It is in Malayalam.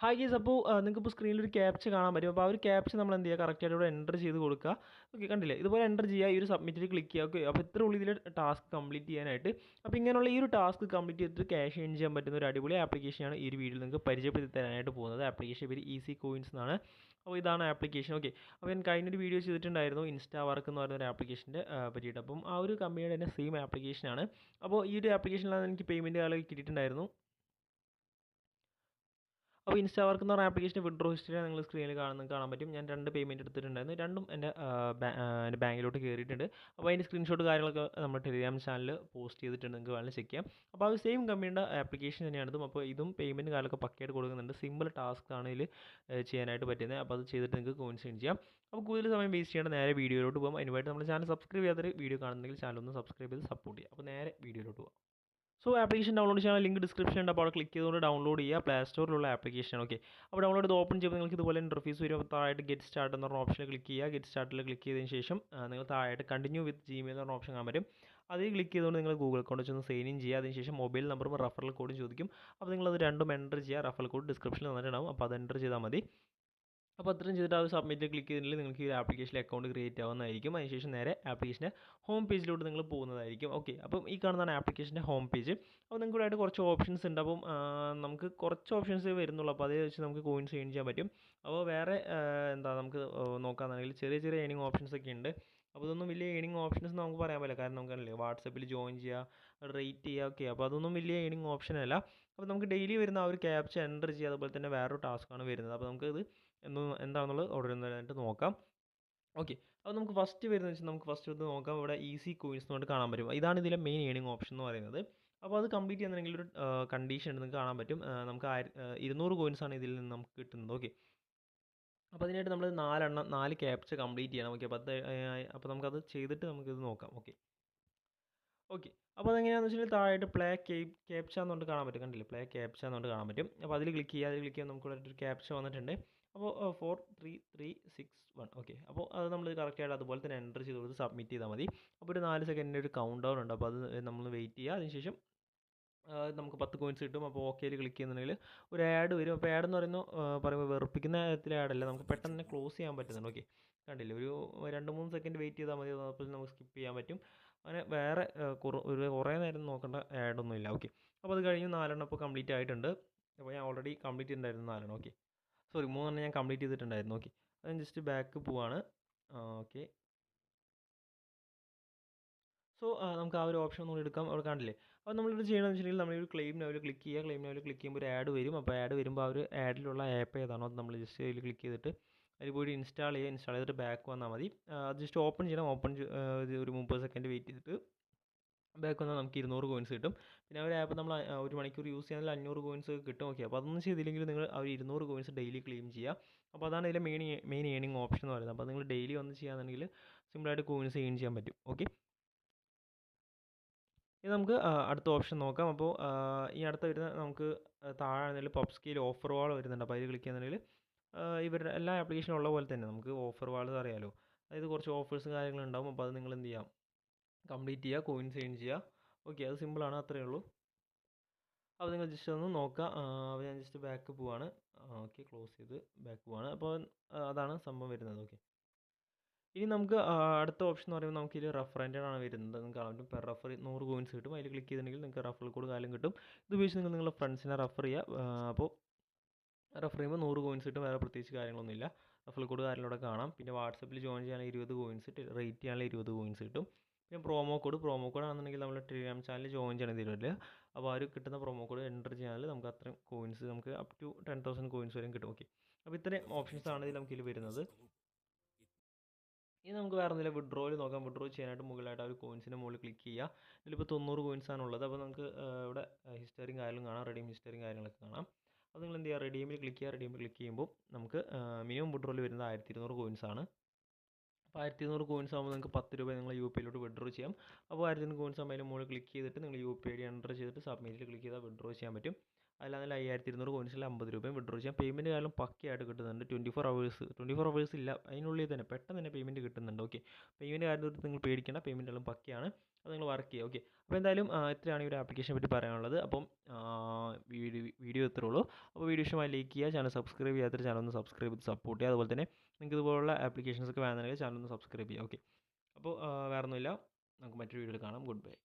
ഹായ് ഗീസ് അപ്പോൾ നിങ്ങൾക്കിപ്പോൾ സ്ക്രീനിൽ ഒരു ക്യാപ്ച കാണാൻ പറ്റും. അപ്പോൾ ആ ഒരു ക്യാപ്ച നമ്മൾ എന്ത് ചെയ്യുക, കറക്റ്റായിട്ട് ഇവിടെ എൻ്റർ ചെയ്ത് കൊടുക്കുക. ഓക്കെ, കണ്ടില്ലേ, ഇതുപോലെ എൻ്റർ ചെയ്യുക, ഈ ഒരു സബ്മിറ്റിൽ ക്ലിക്ക് ചെയ്യുക. ഓക്കെ, അപ്പോൾ ഇത്ര ഉള്ളിൽ ടാസ്ക് കംപ്ലീറ്റ് ചെയ്യാനായിട്ട്. അപ്പോൾ ഇങ്ങനെയുള്ള ഈ ഒരു ടാസ്ക് കംപ്ലീറ്റ് ചെയ്തിട്ട് ക്യാഷ് ഏൺ ചെയ്യാൻ പറ്റുന്ന ഒരു അടിപൊളി ആപ്ലിക്കേഷനാണ് ഈ ഒരു വീഡിയോയിൽ നിങ്ങൾക്ക് പരിചയപ്പെടുത്തി തരാനായിട്ട് പോകുന്നത്. ആപ്ലിക്കേഷൻ പേര് ഈസി കോയിൻസ് എന്നാണ്. അപ്പോൾ ഇതാണ് ആപ്ലിക്കേഷൻ. ഓക്കെ, അപ്പോൾ ഞാൻ കഴിഞ്ഞൊരു വീഡിയോ ചെയ്തിട്ടുണ്ടായിരുന്നു ഇൻസ്റ്റാ വർക്ക് എന്ന് പറയുന്ന ഒരു ആപ്ലിക്കേഷൻ്റെ പറ്റിയിട്ട്. അപ്പം ആ ഒരു കമ്പനിയുടെ തന്നെ സെയിം ആപ്ലിക്കേഷനാണ്. അപ്പോൾ ഈ ഒരു ആപ്ലിക്കേഷനിലാണ് എനിക്ക് പേയ്മെൻറ്റ് കാലം കിട്ടിയിട്ടുണ്ടായിരുന്നു. അപ്പോൾ ഇൻസ്റ്റാ വർക്ക് എന്ന് പറഞ്ഞ ആപ്ലിക്കേഷൻ വിഡ്രോ ഹിസ്റ്ററി നിങ്ങൾ സ്ക്രീനിൽ കാണാൻ പറ്റും. ഞാൻ 2 പേയ്മെൻറ്റ് എടുത്തിട്ടുണ്ടായിരുന്നു. രണ്ടും എൻ്റെ ബാങ്കിലോട്ട് കയറിയിട്ടുണ്ട്. അപ്പോൾ അതിൻ്റെ സ്ക്രീൻഷോട്ട് കാര്യങ്ങളൊക്കെ നമ്മുടെ ടെലിഗ്രാം ചാനലിൽ പോസ്റ്റ് ചെയ്തിട്ടുണ്ട്. നിങ്ങൾക്ക് വേണമെങ്കിൽ ചെക്ക് ചെയ്യാം. അപ്പോൾ ആ സെയിം കമ്പനിയുടെ ആപ്ലിക്കേഷൻ തന്നെയാണ് ഇതും. അപ്പോൾ ഇതും പേയ്മെൻറ്റ് കാലമൊക്കെ പക്കയായിട്ട് കൊടുക്കുന്നുണ്ട്. സിമ്പിൾ ടാസ്ക് ആണ് ഇതിൽ ചെയ്യാനായിട്ട് പറ്റുന്നത്. അപ്പോൾ അത് ചെയ്തിട്ട് നിങ്ങൾക്ക് കോയിൻസ് ഏൺ ചെയ്യാം. അപ്പോൾ കൂടുതൽ സമയം വേസ്റ്റ് ചെയ്യേണ്ട, നേരെ വീഡിയോയിലോട്ട് പോകാം. അതിനുവേണ്ടി നമ്മുടെ ചാനൽ സബ്സ്ക്രൈബ് ചെയ്യാത്തൊരു വീഡിയോ കാണുന്നെങ്കിൽ ചാനൽ ഒന്ന് സബ്സ്ക്രൈബ് ചെയ്ത് സപ്പോർട്ട് ചെയ്യുക. അപ്പോൾ നേരെ വീഡിയോയിലോട്ട് പോകാം. സോ ആപ്ലിക്കേഷൻ ഡൗൺലോഡ് ചെയ്യാൻ ലിങ്ക് ഡിസ്ക്രിപ്ഷൻ ഉണ്ട്. അപ്പോൾ അവിടെ ക്ലിക്ക് ചെയ്തുകൊണ്ട് ഡൗൺലോഡ് ചെയ്യുക. പ്ലേ സ്റ്റോറിലുള്ള ആപ്ലിക്കേഷൻ. ഓക്കെ, അപ്പോൾ ഡൗൺലോഡ് ചെയ്ത് ഓപ്പൺ ചെയ്യുമ്പോൾ നിങ്ങൾക്ക് ഇതുപോലെ ഇൻ്റർഫേസ് വരും. അപ്പോൾ താഴായിട്ട് ഗെറ്റ് സ്റ്റാർട്ട് എന്ന് പറഞ്ഞ ഓപ്ഷനിൽ ക്ലിക്ക് ചെയ്യുക. ഗെറ്റ് സ്റ്റാർട്ടിൽ ക്ലിക്ക് ചെയ്തതിന് ശേഷം നിങ്ങൾ താഴായിട്ട് കണ്ടിന്യൂ വിത്ത് ജിമെയിൽ എന്ന് പറഞ്ഞ ഓപ്ഷൻ കാണാൻ പറ്റും. അതിൽ ക്ലിക്ക് ചെയ്തുകൊണ്ട് നിങ്ങൾ ഗൂഗിൾ അക്കൗണ്ട് വെച്ചൊന്ന് സൈൻ ഇൻ ചെയ്യുക. അതിനുശേഷം മൊബൈൽ നമ്പറും റഫറൽ കോഡും ചോദിക്കും. അപ്പോൾ നിങ്ങളത് രണ്ടും എൻ്റർ ചെയ്യുക. റഫറൽ കോഡ് ഡിസ്ക്രിപ്ഷനിൽ തന്നിട്ടുണ്ടാവും. അപ്പോൾ അത് എൻ്റർ ചെയ്താൽ മതി. അപ്പോൾ അത്രയും ചെയ്തിട്ട് ആ ഒരു സബ്മിറ്റ് ക്ലിക്ക് ചെയ്തിട്ടുണ്ടെങ്കിൽ നിങ്ങൾക്ക് ഈ ആപ്ലിക്കേഷനിൽ അക്കൗണ്ട് ക്രിയേറ്റ് ആവുന്നതായിരിക്കും. അതിനുശേഷം നേരെ ആപ്ലിക്കേഷൻ്റെ ഹോം പേജിലോട്ട് നിങ്ങൾ പോകുന്നതായിരിക്കും. ഓക്കെ, അപ്പം ഈ കാണുന്നതാണ് ആപ്ലിക്കേഷൻ്റെ ഹോം പേജ്. അപ്പോൾ നിങ്ങൾക്ക് ഇവിടെ ആയിട്ട് കുറച്ച് ഓപ്ഷൻസ് ഉണ്ട്. അപ്പം നമുക്ക് കുറച്ച് ഓപ്ഷൻസ് വരുന്നുള്ളൂ. അപ്പോൾ അതേ വെച്ച് നമുക്ക് കോയിൻസ് ഏൺ ചെയ്യാൻ പറ്റും. അപ്പോൾ വേറെ നമുക്ക് നോക്കാമെന്നുണ്ടെങ്കിൽ ചെറിയ ചെറിയ ഏണിംഗ് ഓപ്ഷൻസ് ഒക്കെ ഉണ്ട്. അപ്പോൾ ഇതൊന്നും വലിയ ഏണിംഗ് ഓപ്ഷൻസ് നമുക്ക് പറയാൻ പറ്റില്ല. കാരണം നമുക്കല്ലേ വാട്സപ്പിൽ ജോയിൻ ചെയ്യുക, റേറ്റ് ചെയ്യുക. ഓക്കെ, അപ്പോൾ അതൊന്നും വലിയ ഏണിംഗ് ഓപ്ഷൻ അല്ല. അപ്പോൾ നമുക്ക് ഡെയിലി വരുന്ന ആ ഒരു ക്യാപ്ച എൻ്റർ ചെയ്യുക. അതുപോലെ തന്നെ വേറൊരു ടാസ്ക്കാണ് വരുന്നത്. അപ്പോൾ നമുക്കത് എന്താണെന്നുള്ളത് ഓരോന്നായിട്ട് നോക്കാം. ഓക്കെ, അപ്പോൾ നമുക്ക് ഫസ്റ്റ് വരുന്നത് വെച്ചാൽ നമുക്ക് ഫസ്റ്റ് ഇത് നോക്കാം. ഇവിടെ ഈസി കോയിൻസ് എന്ന് പറഞ്ഞിട്ട് കാണാൻ പറ്റും. ഇതാണ് ഇതിലെ മെയിൻ ഏണിംഗ് ഓപ്ഷൻ എന്ന് പറയുന്നത്. അപ്പോൾ അത് കംപ്ലീറ്റ് ചെയ്യുന്നുണ്ടെങ്കിൽ ഒരു കണ്ടീഷൻ ഉണ്ട്, നിങ്ങൾക്ക് കാണാൻ പറ്റും. നമുക്ക് 200 കോയിൻസാണ് ഇതിൽ നിന്ന് നമുക്ക് കിട്ടുന്നത്. ഓക്കെ, അപ്പോൾ അതിനായിട്ട് നമ്മൾ 4 ക്യാപ്ച കംപ്ലീറ്റ് ചെയ്യണം. ഓക്കെ, അപ്പോൾ നമുക്കത് ചെയ്തിട്ട് നമുക്കിത് നോക്കാം. ഓക്കെ ഓക്കെ, അപ്പോൾ അതെങ്ങനെയാണെന്ന് വെച്ചാൽ താഴായിട്ട് പ്ലേ ക്യാപ്ച എന്നുകൊണ്ട് കാണാൻ പറ്റും. കണ്ടില്ലേ, പ്ലേ ക്യാപ്ച എന്നുകൊണ്ട് കാണാൻ പറ്റും. അപ്പോൾ അതിൽ ക്ലിക്ക് ചെയ്യുക. അതിൽ ക്ലിക്ക് ചെയ്യാൻ നമുക്ക് ഇവിടെ ഒരു ക്യാപ്ച വന്നിട്ടുണ്ട്. അപ്പോൾ 4331. ഓക്കെ, അപ്പോൾ അത് നമ്മൾ കറക്റ്റായിട്ട് അതുപോലെ തന്നെ എൻ്റർ ചെയ്ത് കൊടുത്ത് സബ്മിറ്റ് ചെയ്താൽ മതി. അപ്പോൾ ഒരു 4 സെക്കൻഡിൻ്റെ ഒരു കൗണ്ട് ഡൗൺ ഉണ്ട്. അപ്പോൾ അത് നമ്മൾ വെയിറ്റ് ചെയ്യുക. അതിനുശേഷം നമുക്ക് 10 കോയിൻസ് കിട്ടും. അപ്പോൾ ഓക്കെയിൽ ക്ലിക്ക് ചെയ്യുന്നുണ്ടെങ്കിൽ ഒരു ആഡ് വരും. അപ്പോൾ ആഡ് എന്ന് പറയുമ്പോൾ വെറുപ്പിക്കുന്ന തരത്തിലെ ആഡല്ല, നമുക്ക് പെട്ടെന്ന് തന്നെ ക്ലോസ് ചെയ്യാൻ പറ്റുന്നുണ്ട്. ഓക്കെ, കണ്ടില്ലേ, ഒരു 2-3 സെക്കൻഡ് വെയിറ്റ് ചെയ്താൽ മതി. അപ്പോൾ നമുക്ക് സ്കിപ്പ് ചെയ്യാൻ പറ്റും. അങ്ങനെ വേറെ കുറേ നേരം നോക്കേണ്ട ആഡൊന്നുമില്ല. ഓക്കെ, അപ്പോൾ അത് കഴിഞ്ഞ് 4 ഇപ്പോൾ കംപ്ലീറ്റ് ആയിട്ടുണ്ട്. അപ്പോൾ ഞാൻ ഓൾറെഡി കംപ്ലീറ്റ് ചെയ്തിട്ടുണ്ടായിരുന്നു 4. ഓക്കെ, സോറി 3 ഞാൻ കംപ്ലീറ്റ് ചെയ്തിട്ടുണ്ടായിരുന്നു. ഓക്കെ, അത് ഞാൻ ജസ്റ്റ് ബാക്ക് പോവാണ്. ഓക്കെ, സോ നമുക്ക് ആ ഒരു ഓപ്ഷൻ ഒന്നുകൂടി എടുക്കാം. അവിടെ കാണില്ലേ, അപ്പോൾ നമ്മളിത് ചെയ്യണമെന്ന് വെച്ചിട്ടുണ്ടെങ്കിൽ നമ്മളൊരു ക്ലെയിം നൗവിൽ ക്ലിക്ക് ചെയ്യുക. ക്ലെയിം നൗവിൽ ക്ലിക്ക് ചെയ്യുമ്പോൾ ഒരു ആഡ് വരും. അപ്പോൾ ആഡ് വരുമ്പോൾ ആ ഒരു ആഡിലുള്ള ആപ്പ് ഏതാണോ അത് നമ്മൾ ജസ്റ്റ് അതിൽ ക്ലിക്ക് ചെയ്തിട്ട് അതിൽ പോയി ഇൻസ്റ്റാൾ ചെയ്തിട്ട് ബാക്ക് വന്നാൽ മതി. അത് ജസ്റ്റ് ഓപ്പൺ ചെയ്യണം. ഒരു 30 സെക്കൻഡ് വെയിറ്റ് ചെയ്തിട്ട് ബാക്ക് വന്നാൽ നമുക്ക് 200 കോയിൻസ് കിട്ടും. പിന്നെ ആ ഒരു ആപ്പ് നമ്മൾ 1 മണിക്കൂർ യൂസ് ചെയ്യാൻ 500 കോയിൻസ് കിട്ടും. ഓക്കെ, അപ്പോൾ അതൊന്നും ചെയ്തില്ലെങ്കിൽ നിങ്ങൾ ആ ഒരു 200 കോയിൻസ് ഡെയിലി ക്ലെയിം ചെയ്യുക. അപ്പോൾ അതാണ് ഇതിലെ മെയിൻ ഏണിംഗ് ഓപ്ഷൻ എന്ന് പറയുന്നത്. അപ്പോൾ നിങ്ങൾ ഡെയിലി വന്ന് ചെയ്യുകയാണെന്നുണ്ടെങ്കിൽ സിമ്പിളായിട്ട് കോയിൻസ് ഏൺ ചെയ്യാൻ പറ്റും. ഓക്കെ, ഇനി നമുക്ക് അടുത്ത ഓപ്ഷൻ നോക്കാം. അപ്പോൾ ഈ അടുത്ത വരുന്ന നമുക്ക് താഴെ പബ് സ്കെയിൽ ഓഫർ വാൾ വരുന്നുണ്ട്. അപ്പോൾ അതിൽ ക്ലിക്ക് ചെയ്യുന്നുണ്ടെങ്കിൽ ഇവരുടെ എല്ലാ ആപ്ലിക്കേഷനും ഉള്ള പോലെ തന്നെ നമുക്ക് ഓഫർ വാൾ അറിയാമല്ലോ, അതായത് കുറച്ച് ഓഫേഴ്സും കാര്യങ്ങളുണ്ടാവും. അപ്പോൾ അത് നിങ്ങൾ എന്ത് ചെയ്യാം, കംപ്ലീറ്റ് ചെയ്യുക, കോയിൻസ് ഏൺ ചെയ്യുക. ഓക്കെ, അത് സിമ്പിളാണ്, അത്രയേ ഉള്ളൂ. അപ്പോൾ നിങ്ങൾ ജസ്റ്റ് ഒന്ന് നോക്കുക. അപ്പോൾ ഞാൻ ജസ്റ്റ് ബാക്ക് പോവാണ്. ഓക്കെ, ക്ലോസ് ചെയ്ത് ബാക്ക് പോവാണ്. അപ്പോൾ അതാണ് സംഭവം വരുന്നത്. ഓക്കെ, ഇനി നമുക്ക് അടുത്ത ഓപ്ഷൻ എന്ന് പറയുമ്പോൾ നമുക്ക് ഇതിൽ റഫറൻഡ് ആണ് വരുന്നത്. നിങ്ങൾക്ക് കാണാൻ പറ്റും പെർ റഫർ 100 കോയിൻസ് കിട്ടും. അതിൽ ക്ലിക്ക് ചെയ്തിട്ടുണ്ടെങ്കിൽ നിങ്ങൾക്ക് റഫറൽ കോഡ് കാലം കിട്ടും. ഇത് ഉപയോഗിച്ച് നിങ്ങൾ നിങ്ങളുടെ ഫ്രണ്ട്സിനെ റഫർ ചെയ്യുക. അപ്പോൾ റഫർ ചെയ്യുമ്പോൾ 100 കോയിൻസ് കിട്ടും. വേറെ പ്രത്യേകിച്ച് കാര്യങ്ങളൊന്നുമില്ല. റഫറൽ കോഡ് കാര്യങ്ങളോടെ കാണാം. പിന്നെ വാട്സപ്പിൽ ജോയിൻ ചെയ്യാനുള്ള 20 കോയിൻസ്, റേറ്റ് ചെയ്യാനുള്ള 20 കോയിൻസ് കിട്ടും. പിന്നെ പ്രൊമോ കോഡ് ആണെന്നുണ്ടെങ്കിൽ നമ്മൾ ടെലിഗ്രാം ചാനൽ ജോയിൻ ചെയ്യണം തരുമല്ലോ. അപ്പോൾ ആ ഒരു കിട്ടുന്ന പ്രൊമോ കോഡ് എൻ്റർ ചെയ്യാൻ നമുക്ക് അത്രയും കോയിൻസ് നമുക്ക് അപ് ടു 10,000 കോയിൻസ് വരെയും കിട്ടും. ഓക്കെ, അപ്പോൾ ഇത്രയും ഓപ്ഷൻസ് ആണ് ഇതിൽ നമുക്ക് വരുന്നത്. ഇനി നമുക്ക് വേറെ എന്തെങ്കിലും വിഡ്രോയിൽ നോക്കാം. വിഡ്രോ ചെയ്യാനായിട്ട് മുകളിലായിട്ട് ആ ഒരു കോയിൻസിൻ്റെ മുകളിൽ ക്ലിക്ക് ചെയ്യുക. ഇതിലിപ്പോൾ 90 കോയിൻസാണ് ഉള്ളത്. അപ്പോൾ നമുക്ക് ഇവിടെ ഹിസ്റ്ററിയും കാര്യങ്ങളും കാണാം, റെഡീം ഹിസ്റ്ററിയും കാര്യങ്ങളൊക്കെ കാണാം. അപ്പോൾ നിങ്ങൾ എന്ത് ചെയ്യുക, റെഡീമിൽ ക്ലിക്ക് ചെയ്യുക. റെഡീമിൽ ക്ലിക്ക് ചെയ്യുമ്പോൾ നമുക്ക് മിനിമം വിഡ്രോയിൽ വരുന്നത് 1200 കോയിൻസാണ്. അപ്പോൾ 1200 കോയിൻസ് ആകുമ്പോൾ നിങ്ങൾക്ക് 10 രൂപ നിങ്ങൾ യു പി ഐയിലോട്ട് വിഡ്രോ ചെയ്യാം. അപ്പോൾ 1200 കോയിൻസ് ആകുമ്പോൾ അതിന് മുകളിൽ ക്ലിക്ക് ചെയ്തിട്ട് നിങ്ങൾ U P I D enter ചെയ്തിട്ട് സബ്മിറ്റിൽ ക്ലിക്ക് ചെയ്താൽ വിഡ്രോ ചെയ്യാൻ പറ്റും. അല്ലാതെ 5200 കോയിൻസിൽ 50 രൂപയും വിഡ്രോ ചെയ്യാം. പേയ്മെൻറ്റ് കാരണം പക്കയായിട്ട് കിട്ടുന്നുണ്ട്. 24 അവേഴ്സ് ഇല്ല, അതിനുള്ളിൽ തന്നെ പെട്ടെന്ന് തന്നെ പേയ്മെൻറ്റ് കിട്ടുന്നുണ്ട്. ഓക്കെ, പേയ്മെൻറ്റ് കാര്യത്തിൽ നിങ്ങൾ പേടിക്കേണ്ട, പേയ്മെൻറ്റ് എല്ലാം പക്കയാണ്. അത് നിങ്ങൾ വർക്ക് ചെയ്യുക. ഓക്കെ, അപ്പോൾ എന്തായാലും ഇത്രയാണ് ഈ ഒരു ആപ്ലിക്കേഷനെ പറ്റി പറയാനുള്ളത്. അപ്പം വീഡിയോ ഇത്രേ ഉള്ളൂ. അപ്പോൾ വീഡിയോ ഇഷ്ടമായി ലൈക്ക് ചെയ്യുക, ചാനൽ സബ്സ്ക്രൈബ് ചെയ്യാത്ത ചാനൽ ഒന്ന് സബ്സ്ക്രൈബ് ചെയ്ത് സപ്പോർട്ട് ചെയ്യുക. അതുപോലെ തന്നെ നിങ്ങൾക്ക് ഇതുപോലുള്ള ആപ്ലിക്കേഷൻസ് ഒക്കെ വേണമെങ്കിൽ ചാനൽ ഒന്ന് സബ്സ്ക്രൈബ് ചെയ്യുക. ഓക്കെ, അപ്പോൾ വേറെ ഒന്നുമില്ല, നമുക്ക് മറ്റൊരു വീഡിയോയിൽ കാണാം. Good bye.